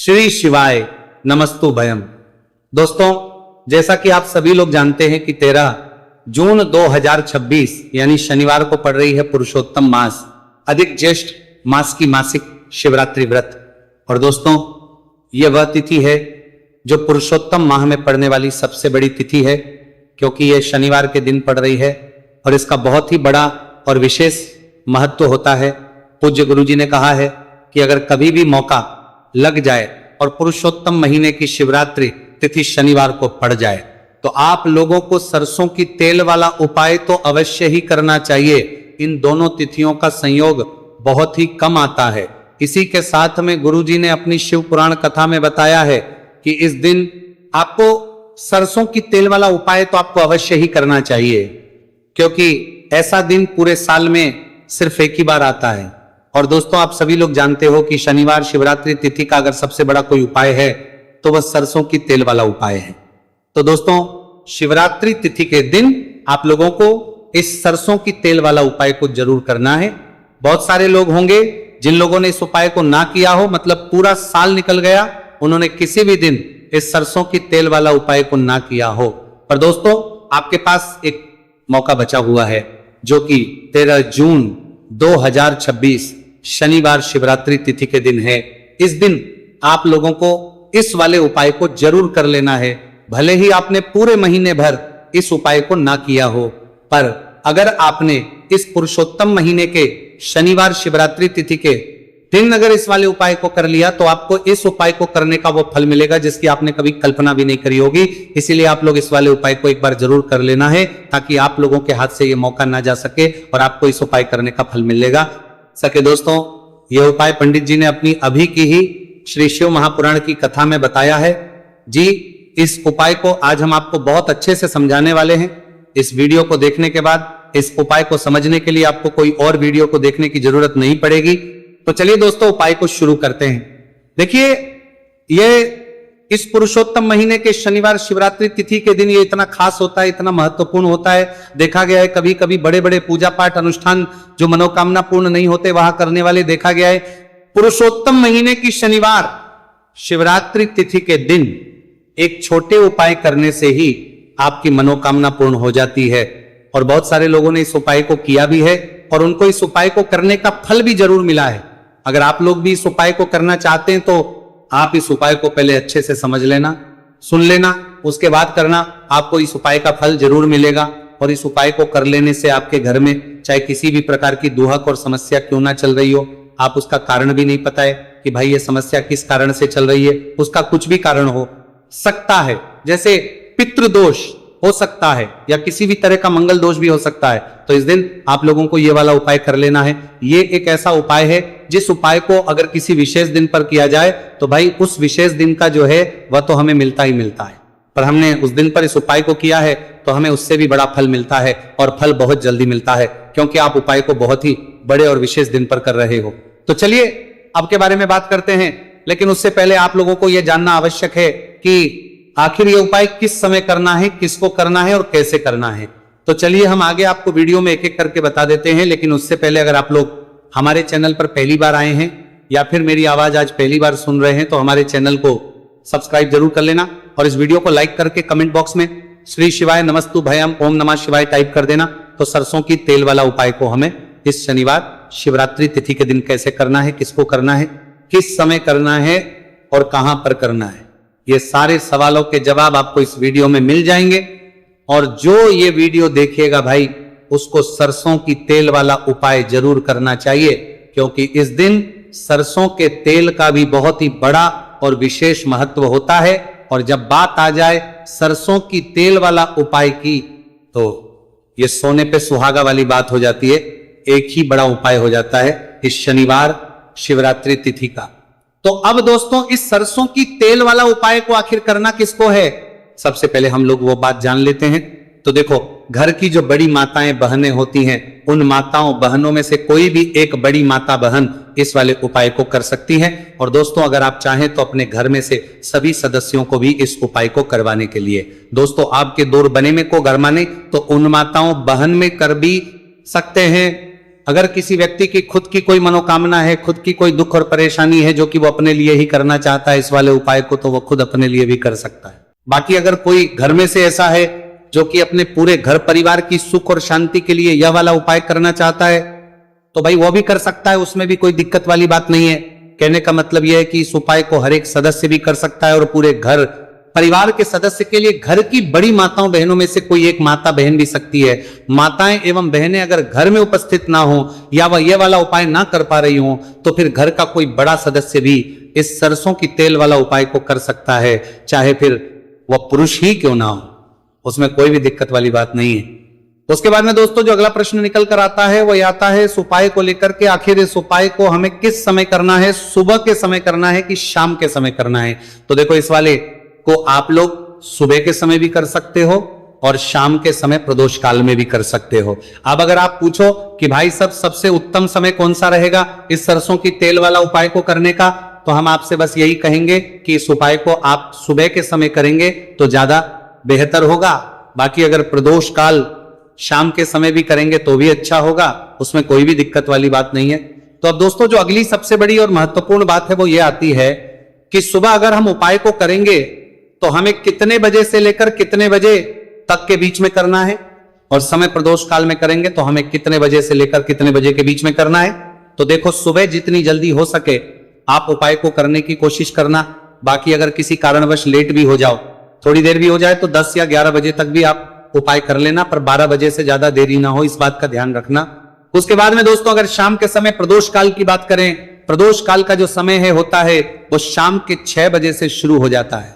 श्री शिवाय नमस्तु भयम। दोस्तों, जैसा कि आप सभी लोग जानते हैं कि 13 जून 2026 यानी शनिवार को पड़ रही है पुरुषोत्तम मास अधिक ज्येष्ठ मास की मासिक शिवरात्रि व्रत। और दोस्तों, यह वह तिथि है जो पुरुषोत्तम माह में पड़ने वाली सबसे बड़ी तिथि है, क्योंकि यह शनिवार के दिन पड़ रही है और इसका बहुत ही बड़ा और विशेष महत्व होता है। पूज्य गुरुजी ने कहा है कि अगर कभी भी मौका लग जाए और पुरुषोत्तम महीने की शिवरात्रि तिथि शनिवार को पड़ जाए तो आप लोगों को सरसों की तेल वाला उपाय तो अवश्य ही करना चाहिए। इन दोनों तिथियों का संयोग बहुत ही कम आता है। इसी के साथ में गुरुजी ने अपनी शिव पुराण कथा में बताया है कि इस दिन आपको सरसों की तेल वाला उपाय तो आपको अवश्य ही करना चाहिए, क्योंकि ऐसा दिन पूरे साल में सिर्फ एक ही बार आता है। और दोस्तों, आप सभी लोग जानते हो कि शनिवार शिवरात्रि तिथि का अगर सबसे बड़ा कोई उपाय है तो वह सरसों की तेल वाला उपाय है। तो दोस्तों, शिवरात्रि तिथि के दिन आप लोगों को इस सरसों की तेल वाला उपाय को जरूर करना है। बहुत सारे लोग होंगे जिन लोगों ने इस उपाय को ना किया हो, मतलब पूरा साल निकल गया, उन्होंने किसी भी दिन इस सरसों की तेल वाला उपाय को ना किया हो। पर दोस्तों, आपके पास एक मौका बचा हुआ है, जो कि 13 जून 2026 शनिवार शिवरात्रि तिथि के दिन है। इस दिन आप लोगों को इस वाले उपाय को जरूर कर लेना है। भले ही आपने पूरे महीने भर इस उपाय को ना किया हो, पर अगर आपने इस पुरुषोत्तम महीने के शनिवार शिवरात्रि तिथि के दिन अगर इस वाले उपाय को कर लिया तो आपको इस उपाय को करने का वो फल मिलेगा जिसकी आपने कभी कल्पना भी नहीं करी होगी। इसीलिए आप लोग इस वाले उपाय को एक बार जरूर कर लेना है, ताकि आप लोगों के हाथ से ये मौका ना जा सके और आपको इस उपाय करने का फल मिलेगा। सके दोस्तों, यह उपाय पंडित जी ने अपनी अभी की ही श्री शिव महापुराण की कथा में बताया है जी। इस उपाय को आज हम आपको बहुत अच्छे से समझाने वाले हैं। इस वीडियो को देखने के बाद इस उपाय को समझने के लिए आपको कोई और वीडियो को देखने की जरूरत नहीं पड़ेगी। तो चलिए दोस्तों, उपाय को शुरू करते हैं। देखिए, ये इस पुरुषोत्तम महीने के शनिवार शिवरात्रि तिथि के दिन ये इतना खास होता है, इतना महत्वपूर्ण होता है। देखा गया है कभी कभी बड़े बड़े पूजा पाठ अनुष्ठान जो मनोकामना पूर्ण नहीं होते वहां करने वाले देखा गया है। पुरुषोत्तम महीने की शनिवार शिवरात्रि तिथि के दिन एक छोटे उपाय करने से ही आपकी मनोकामना पूर्ण हो जाती है। और बहुत सारे लोगों ने इस उपाय को किया भी है और उनको इस उपाय को करने का फल भी जरूर मिला है। अगर आप लोग भी इस उपाय को करना चाहते हैं तो आप इस उपाय को पहले अच्छे से समझ लेना, सुन लेना, उसके बाद करना। आपको इस उपाय का फल जरूर मिलेगा। और इस उपाय को कर लेने से आपके घर में चाहे किसी भी प्रकार की दुहक और समस्या क्यों ना चल रही हो, आप उसका कारण भी नहीं पता है कि भाई ये समस्या किस कारण से चल रही है, उसका कुछ भी कारण हो सकता है, जैसे पितृदोष हो सकता है या किसी भी तरह का मंगल दोष भी हो सकता है। तो इस दिन आप लोगों को ये वाला उपाय कर लेना है। ये एक ऐसा उपाय है जिस उपाय को अगर किसी विशेष दिन पर किया जाए तो भाई उस विशेष दिन का जो है वह तो हमें मिलता ही मिलता है। पर हमने उस दिन पर इस उपाय को किया है तो हमें उससे भी बड़ा फल मिलता है, और फल बहुत जल्दी मिलता है, क्योंकि आप उपाय को बहुत ही बड़े और विशेष दिन पर कर रहे हो। तो चलिए अब के बारे में बात करते हैं, लेकिन उससे पहले आप लोगों को यह जानना आवश्यक है कि आखिर ये उपाय किस समय करना है, किसको करना है और कैसे करना है। तो चलिए हम आगे आपको वीडियो में एक एक करके बता देते हैं। लेकिन उससे पहले अगर आप लोग हमारे चैनल पर पहली बार आए हैं या फिर मेरी आवाज आज पहली बार सुन रहे हैं तो हमारे चैनल को सब्सक्राइब जरूर कर लेना और इस वीडियो को लाइक करके कमेंट बॉक्स में श्री शिवाय नमस्तु भयम ओम नमः शिवाय टाइप कर देना। तो सरसों की तेल वाला उपाय को हमें इस शनिवार शिवरात्रि तिथि के दिन कैसे करना है, किसको करना है, किस समय करना है और कहां पर करना है, ये सारे सवालों के जवाब आपको इस वीडियो में मिल जाएंगे। और जो ये वीडियो देखेगा भाई उसको सरसों की तेल वाला उपाय जरूर करना चाहिए, क्योंकि इस दिन सरसों के तेल का भी बहुत ही बड़ा और विशेष महत्व होता है। और जब बात आ जाए सरसों की तेल वाला उपाय की तो ये सोने पे सुहागा वाली बात हो जाती है। एक ही बड़ा उपाय हो जाता है इस शनिवार शिवरात्रि तिथि का। तो अब दोस्तों, इस सरसों की तेल वाला उपाय को आखिर करना किसको है, सबसे पहले हम लोग वो बात जान लेते हैं। तो देखो, घर की जो बड़ी माताएं बहनें होती हैं, उन माताओं बहनों में से कोई भी एक बड़ी माता बहन इस वाले उपाय को कर सकती है। और दोस्तों, अगर आप चाहें तो अपने घर में से सभी सदस्यों को भी इस उपाय को करवाने के लिए, दोस्तों आपके दूर बने में को घर माने तो उन माताओं बहन में कर भी सकते हैं अगर किसी व्यक्ति की खुद की कोई मनोकामना है, खुद की कोई दुख और परेशानी है जो कि वो अपने लिए ही करना चाहता है इस वाले उपाय को, तो वो खुद अपने लिए भी कर सकता है। बाकी अगर कोई घर में से ऐसा है जो कि अपने पूरे घर परिवार की सुख और शांति के लिए यह वाला उपाय करना चाहता है, तो भाई वो भी कर सकता है, उसमें भी कोई दिक्कत वाली बात नहीं है। कहने का मतलब यह है कि इस उपाय को हर एक सदस्य भी कर सकता है और पूरे घर परिवार के सदस्य के लिए, घर की बड़ी माताओं बहनों में से कोई एक माता बहन भी सकती है। माताएं एवं बहनें अगर घर में उपस्थित ना हो या वह ये वाला उपाय ना कर पा रही हो, तो फिर घर का कोई बड़ा सदस्य भी इस सरसों की तेल वाला उपाय को कर सकता है, चाहे फिर वह पुरुष ही क्यों ना हो, उसमें कोई भी दिक्कत वाली बात नहीं है। उसके बाद में दोस्तों जो अगला प्रश्न निकल कर आता है वह आता है इस उपाय को लेकर के, आखिर इस उपाय को हमें किस समय करना है, सुबह के समय करना है कि शाम के समय करना है। तो देखो इस वाले को आप लोग सुबह के समय भी कर सकते हो और शाम के समय प्रदोष काल में भी कर सकते हो। अब अगर आप पूछो कि भाई सबसे उत्तम समय कौन सा रहेगा इस सरसों की तेल वाला उपाय को करने का, तो हम आपसे बस यही कहेंगे कि इस उपाय को आप सुबह के समय करेंगे तो ज्यादा बेहतर होगा। बाकी अगर प्रदोष काल शाम के समय भी करेंगे तो भी अच्छा होगा, उसमें कोई भी दिक्कत वाली बात नहीं है। तो अब दोस्तों जो अगली सबसे बड़ी और महत्वपूर्ण बात है वो ये आती है कि सुबह अगर हम उपाय को करेंगे तो हमें कितने बजे से लेकर कितने बजे तक के बीच में करना है, और समय प्रदोष काल में करेंगे तो हमें कितने बजे से लेकर कितने बजे के बीच में करना है। तो देखो सुबह जितनी जल्दी हो सके आप उपाय को करने की कोशिश करना। बाकी अगर किसी कारणवश लेट भी हो जाओ, थोड़ी देर भी हो जाए, तो 10 या 11 बजे तक भी आप उपाय कर लेना, पर 12 बजे से ज्यादा देरी ना हो, इस बात का ध्यान रखना। उसके बाद में दोस्तों अगर शाम के समय प्रदोष काल की बात करें, प्रदोष काल का जो समय है होता है वो शाम के 6 बजे से शुरू हो जाता है।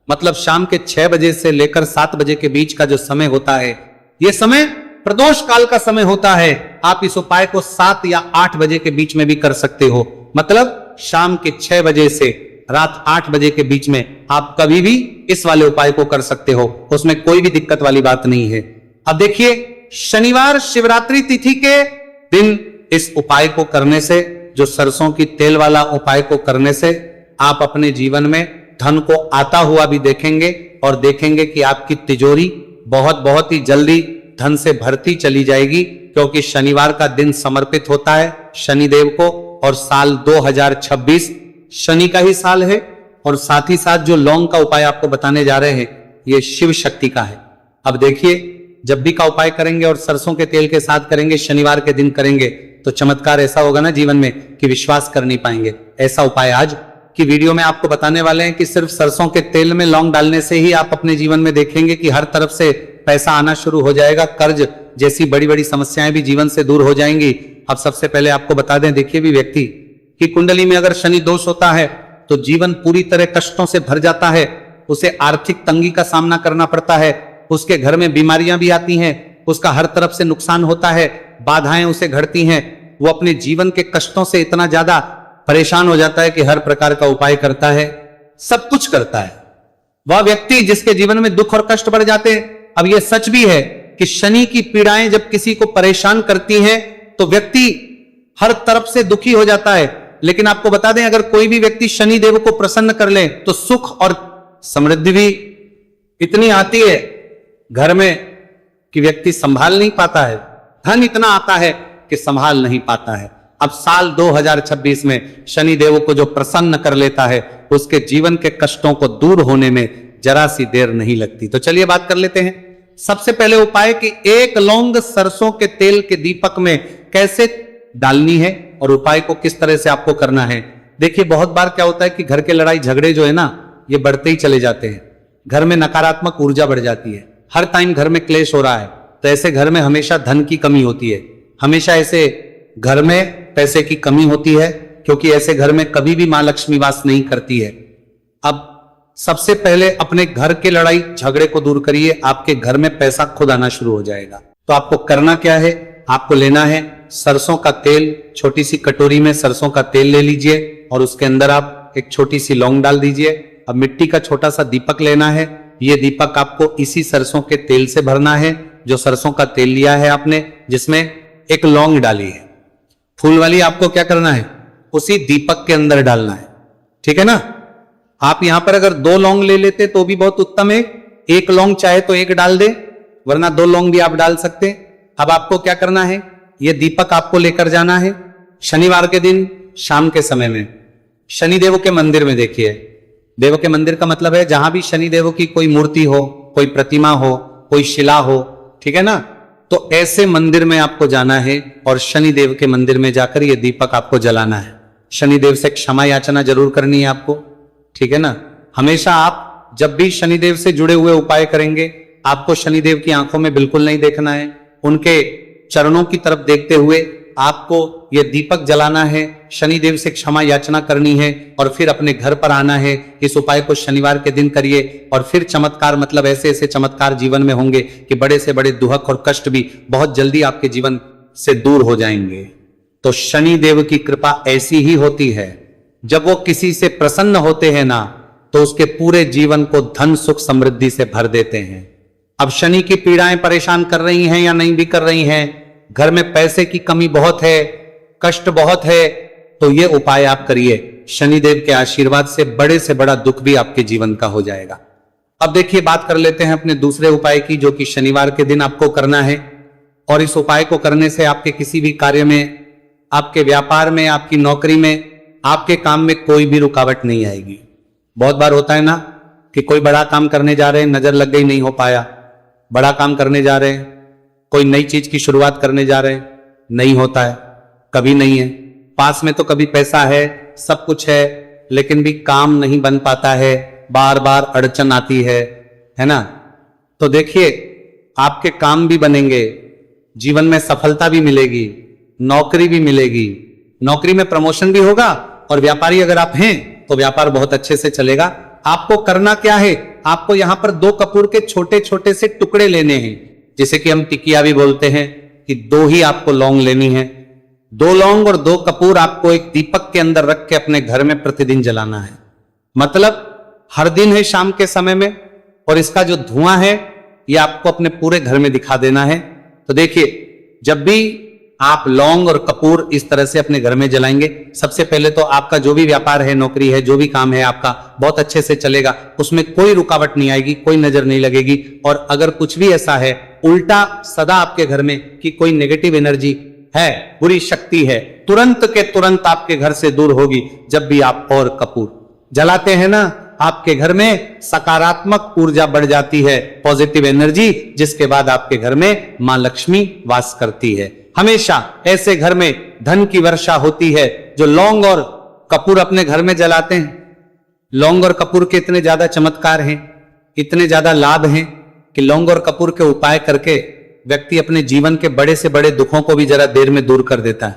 मतलब शाम के 6 बजे से लेकर 7 बजे के बीच का जो समय होता है, यह समय प्रदोष काल का समय होता है। आप इस उपाय को 7 या 8 बजे के बीच में भी कर सकते हो। मतलब शाम के 6 बजे से रात 8 बजे के बीच में आप कभी भी इस वाले उपाय को कर सकते हो, उसमें कोई भी दिक्कत वाली बात नहीं है। अब देखिए शनिवार शिवरात्रि तिथि के दिन इस उपाय को करने से, जो सरसों की तेल वाला उपाय को करने से, आप अपने जीवन में धन को आता हुआ भी देखेंगे और देखेंगे कि आपकी तिजोरी बहुत ही जल्दी धन से भरती चली जाएगी, क्योंकि शनिवार का दिन समर्पित होता है शनिदेव को, और साल 2026 शनि का ही साल है। और साथ ही साथ जो लौंग का उपाय आपको बताने जा रहे हैं ये शिव शक्ति का है। अब देखिए जब भी का उपाय करेंगे और सरसों के तेल के साथ करेंगे, शनिवार के दिन करेंगे, तो चमत्कार ऐसा होगा ना जीवन में कि विश्वास कर नहीं पाएंगे। ऐसा उपाय आज की वीडियो में आपको बताने वाले हैं कि सिर्फ सरसों के तेल में लौंग डालने से ही आप अपने जीवन में देखेंगे कि हर तरफ से पैसा आना शुरू हो जाएगा, कर्ज जैसी बड़ी बड़ी समस्याएं भी जीवन से दूर हो जाएंगी। अब सबसे पहले आपको बता दें, देखिए भी व्यक्ति की कुंडली में अगर शनि दोष होता है तो जीवन पूरी तरह कष्टों से भर जाता है, उसे आर्थिक तंगी का सामना करना पड़ता है, उसके घर में बीमारियां भी आती हैं, उसका हर तरफ से नुकसान होता है, बाधाएं उसे घड़ती हैं, वो अपने जीवन के कष्टों से इतना ज्यादा परेशान हो जाता है कि हर प्रकार का उपाय करता है, सब कुछ करता है। वह व्यक्ति जिसके जीवन में दुख और कष्ट बढ़ जाते हैं। अब यह सच भी है कि शनि की पीड़ाएं जब किसी को परेशान करती हैं तो व्यक्ति हर तरफ से दुखी हो जाता है। लेकिन आपको बता दें, अगर कोई भी व्यक्ति शनि देव को प्रसन्न कर ले तो सुख और समृद्धि भी इतनी आती है घर में कि व्यक्ति संभाल नहीं पाता है, धन इतना आता है कि संभाल नहीं पाता है। अब साल 2026 में शनि देव को जो प्रसन्न कर लेता है उसके जीवन के कष्टों को दूर होने में जरा सी देर नहीं लगती। तो चलिए बात कर लेते हैं। सबसे पहले उपाय कि 1 लौंग सरसों के तेल के दीपक में कैसे डालनी है और उपाय को किस तरह से आपको करना है। देखिए बहुत बार क्या होता है कि घर के लड़ाई झगड़े जो है ना, ये बढ़ते ही चले जाते हैं, घर में नकारात्मक ऊर्जा बढ़ जाती है, हर टाइम घर में क्लेश हो रहा है, तो ऐसे घर में हमेशा धन की कमी होती है, हमेशा ऐसे घर में पैसे की कमी होती है, क्योंकि ऐसे घर में कभी भी मां लक्ष्मी वास नहीं करती है। अब सबसे पहले अपने घर के लड़ाई झगड़े को दूर करिए, आपके घर में पैसा खुद आना शुरू हो जाएगा। तो आपको करना क्या है, आपको लेना है सरसों का तेल, छोटी सी कटोरी में सरसों का तेल ले लीजिए और उसके अंदर आप एक छोटी सी लौंग डाल दीजिए। अब मिट्टी का छोटा सा दीपक लेना है, यह दीपक आपको इसी सरसों के तेल से भरना है, जो सरसों का तेल लिया है आपने, जिसमें एक लौंग डाली है, फूल वाली, आपको क्या करना है उसी दीपक के अंदर डालना है, ठीक है ना। आप यहां पर अगर 2 लौंग ले लेते तो भी बहुत उत्तम है, 1 लौंग चाहे तो 1 डाल दे, वरना 2 लौंग भी आप डाल सकते हैं। अब आपको क्या करना है, ये दीपक आपको लेकर जाना है शनिवार के दिन शाम के समय में शनिदेव के मंदिर में। देखिए, देव के मंदिर का मतलब है जहां भी शनिदेव की कोई मूर्ति हो, कोई प्रतिमा हो, कोई शिला हो, ठीक है ना, तो ऐसे मंदिर में आपको जाना है और शनिदेव के मंदिर में जाकर ये दीपक आपको जलाना है। शनिदेव से क्षमा याचना जरूर करनी है आपको, ठीक है ना। हमेशा आप जब भी शनिदेव से जुड़े हुए उपाय करेंगे, आपको शनिदेव की आंखों में बिल्कुल नहीं देखना है, उनके चरणों की तरफ देखते हुए आपको यह दीपक जलाना है, शनिदेव से क्षमा याचना करनी है और फिर अपने घर पर आना है। इस उपाय को शनिवार के दिन करिए और फिर चमत्कार, मतलब ऐसे ऐसे चमत्कार जीवन में होंगे कि बड़े से बड़े दुख और कष्ट भी बहुत जल्दी आपके जीवन से दूर हो जाएंगे। तो शनिदेव की कृपा ऐसी ही होती है, जब वो किसी से प्रसन्न होते हैं ना, तो उसके पूरे जीवन को धन सुख समृद्धि से भर देते हैं। अब शनि की पीड़ाएं परेशान कर रही हैं या नहीं भी कर रही हैं, घर में पैसे की कमी बहुत है, कष्ट बहुत है, तो ये उपाय आप करिए। शनिदेव के आशीर्वाद से बड़ा दुख भी आपके जीवन का हो जाएगा। अब देखिए, बात कर लेते हैं अपने दूसरे उपाय की, जो कि शनिवार के दिन आपको करना है। और इस उपाय को करने से आपके किसी भी कार्य में, आपके व्यापार में, आपकी नौकरी में, आपके काम में कोई भी रुकावट नहीं आएगी। बहुत बार होता है ना कि कोई बड़ा काम करने जा रहे हैं, नजर लग गई, नहीं हो पाया। बड़ा काम करने जा रहे हैं, कोई नई चीज की शुरुआत करने जा रहे हैं, नहीं होता है, कभी नहीं है। पास में तो कभी पैसा है, सब कुछ है, लेकिन भी काम नहीं बन पाता है, बार बार अड़चन आती है ना। तो देखिए, आपके काम भी बनेंगे, जीवन में सफलता भी मिलेगी, नौकरी भी मिलेगी, नौकरी में प्रमोशन भी होगा, और व्यापारी अगर आप हैं तो व्यापार बहुत अच्छे से चलेगा। आपको करना क्या है, आपको यहां पर 2 कपूर के छोटे छोटे से टुकड़े लेने हैं, जिसे कि हम टिकिया भी बोलते हैं, कि 2 ही आपको लौंग लेनी है। 2 लौंग और 2 कपूर आपको एक दीपक के अंदर रख के अपने घर में प्रतिदिन जलाना है। मतलब हर दिन है शाम के समय में, और इसका जो धुआं है ये आपको अपने पूरे घर में दिखा देना है। तो देखिए, जब भी आप लौंग और कपूर इस तरह से अपने घर में जलाएंगे, सबसे पहले तो आपका जो भी व्यापार है, नौकरी है, जो भी काम है आपका बहुत अच्छे से चलेगा, उसमें कोई रुकावट नहीं आएगी, कोई नजर नहीं लगेगी। और अगर कुछ भी ऐसा है उल्टा सदा आपके घर में कि कोई नेगेटिव एनर्जी है, बुरी शक्ति है, तुरंत के तुरंत आपके घर से दूर होगी। जब भी आप और कपूर जलाते हैं ना, आपके घर में सकारात्मक ऊर्जा बढ़ जाती है, पॉजिटिव एनर्जी, जिसके बाद आपके घर में मां लक्ष्मी वास करती है। हमेशा ऐसे घर में धन की वर्षा होती है जो लौंग और कपूर अपने घर में जलाते हैं। लौंग और कपूर के इतने ज्यादा चमत्कार हैं, इतने ज्यादा लाभ हैं कि लौंग और कपूर के उपाय करके व्यक्ति अपने जीवन के बड़े से बड़े दुखों को भी जरा देर में दूर कर देता है।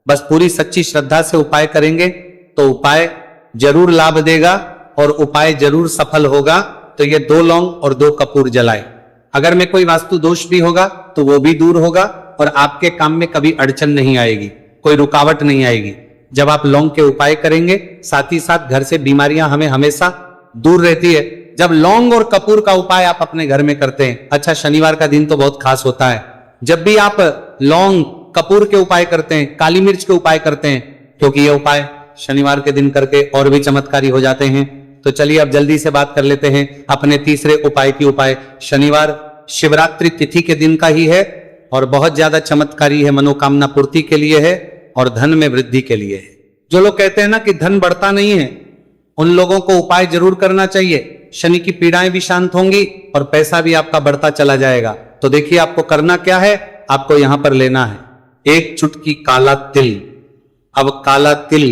बस पूरी सच्ची श्रद्धा से उपाय करेंगे तो उपाय जरूर लाभ देगा और उपाय जरूर सफल होगा। तो ये 2 लौंग और 2 कपूर जलाए। अगर में कोई वास्तु दोष भी होगा तो वो भी दूर होगा और आपके काम में कभी अड़चन नहीं आएगी, कोई रुकावट नहीं आएगी। जब आप लौंग के उपाय करेंगे, साथ ही साथ घर से बीमारियां हमें हमेशा दूर रहती है। जब लौंग और कपूर का उपाय आप अपने घर में करते हैं, अच्छा शनिवार का दिन तो बहुत खास होता है, जब भी आप लौंग कपूर के उपाय करते हैं, काली मिर्च के उपाय करते हैं, क्योंकि ये उपाय शनिवार के दिन करके और भी चमत्कारी हो जाते हैं। तो चलिए अब जल्दी से बात कर लेते हैं अपने तीसरे उपाय की। उपाय शनिवार शिवरात्रि तिथि के दिन का ही है और बहुत ज्यादा चमत्कारी है, मनोकामना पूर्ति के लिए है और धन में वृद्धि के लिए है। जो लोग कहते हैं ना कि धन बढ़ता नहीं है, उन लोगों को उपाय जरूर करना चाहिए। शनि की पीड़ाएं भी शांत होंगी और पैसा भी आपका बढ़ता चला जाएगा। तो देखिए आपको करना क्या है, आपको यहां पर लेना है 1 चुटकी काला तिल। अब काला तिल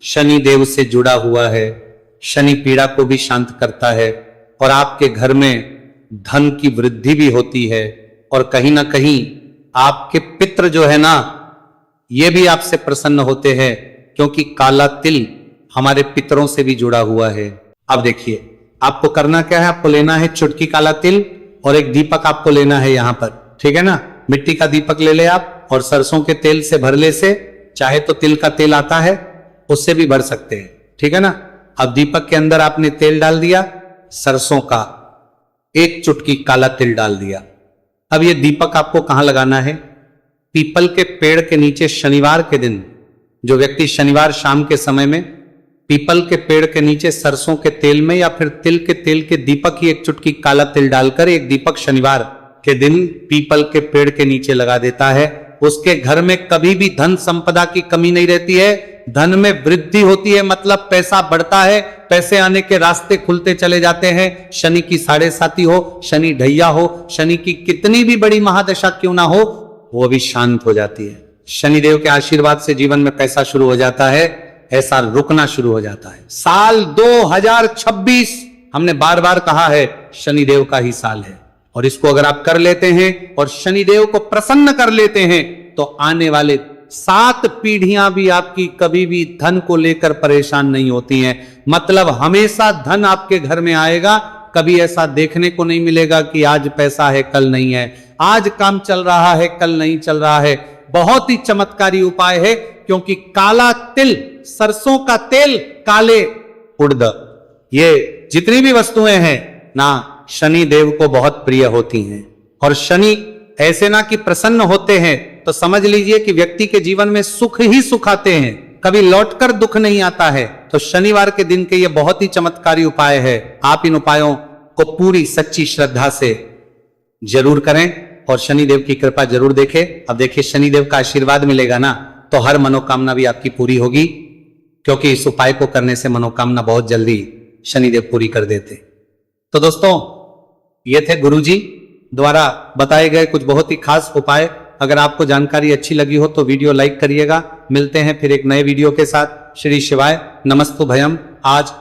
शनि देव से जुड़ा हुआ है, शनि पीड़ा को भी शांत करता है और आपके घर में धन की वृद्धि भी होती है और कहीं ना कहीं आपके पितृ जो है ना, ये भी आपसे प्रसन्न होते हैं, क्योंकि काला तिल हमारे पितरों से भी जुड़ा हुआ है। अब देखिए आपको करना क्या है, आपको लेना है चुटकी काला तिल और एक दीपक आपको लेना है यहां पर, ठीक है ना। मिट्टी का दीपक ले ले आप और सरसों के तेल से भरले से, चाहे तो तिल का तेल आता है उससे भी भर सकते हैं, ठीक है ना। अब दीपक के अंदर आपने तेल डाल दिया, सरसों का 1 चुटकी काला तिल डाल दिया। अब ये दीपक आपको कहां लगाना है, पीपल के पेड़ के नीचे शनिवार के दिन। जो व्यक्ति शनिवार शाम के समय में पीपल के पेड़ के नीचे सरसों के तेल में या फिर तिल के तेल के दीपक ही 1 चुटकी काला तिल डालकर एक दीपक शनिवार के दिन पीपल के पेड़ के नीचे लगा देता है, उसके घर में कभी भी धन संपदा की कमी नहीं रहती है, धन में वृद्धि होती है, मतलब पैसा बढ़ता है, पैसे आने के रास्ते खुलते चले जाते हैं। शनि की साढ़े साती हो, शनि ढैया हो, शनि की कितनी भी बड़ी महादशा क्यों ना हो, वो भी शांत हो जाती है। शनिदेव के आशीर्वाद से जीवन में पैसा शुरू हो जाता है, ऐसा रुकना शुरू हो जाता है। साल 2026 हमने बार बार कहा है शनिदेव का ही साल है, और इसको अगर आप कर लेते हैं और शनिदेव को प्रसन्न कर लेते हैं तो आने वाले 7 पीढ़ियां भी आपकी कभी भी धन को लेकर परेशान नहीं होती हैं। मतलब हमेशा धन आपके घर में आएगा, कभी ऐसा देखने को नहीं मिलेगा कि आज पैसा है कल नहीं है, आज काम चल रहा है कल नहीं चल रहा है। बहुत ही चमत्कारी उपाय है, क्योंकि काला तिल, सरसों का तेल, काले उड़द, ये जितनी भी वस्तुएं हैं ना शनि देव को बहुत प्रिय होती हैं। और शनि ऐसे ना कि प्रसन्न होते हैं तो समझ लीजिए कि व्यक्ति के जीवन में सुख ही सुख आते हैं, कभी लौटकर दुख नहीं आता है। तो शनिवार के दिन के ये बहुत ही चमत्कारी उपाय है। आप इन उपायों को पूरी सच्ची श्रद्धा से जरूर करें और शनिदेव की कृपा जरूर देखें। अब देखिए शनिदेव का आशीर्वाद मिलेगा ना तो हर मनोकामना भी आपकी पूरी होगी, क्योंकि इस उपाय को करने से मनोकामना बहुत जल्दी शनिदेव पूरी कर देते। तो दोस्तों, ये थे गुरुजी द्वारा बताए गए कुछ बहुत ही खास उपाय। अगर आपको जानकारी अच्छी लगी हो तो वीडियो लाइक करिएगा। मिलते हैं फिर एक नए वीडियो के साथ। श्री शिवाय, नमस्तु भयम। आज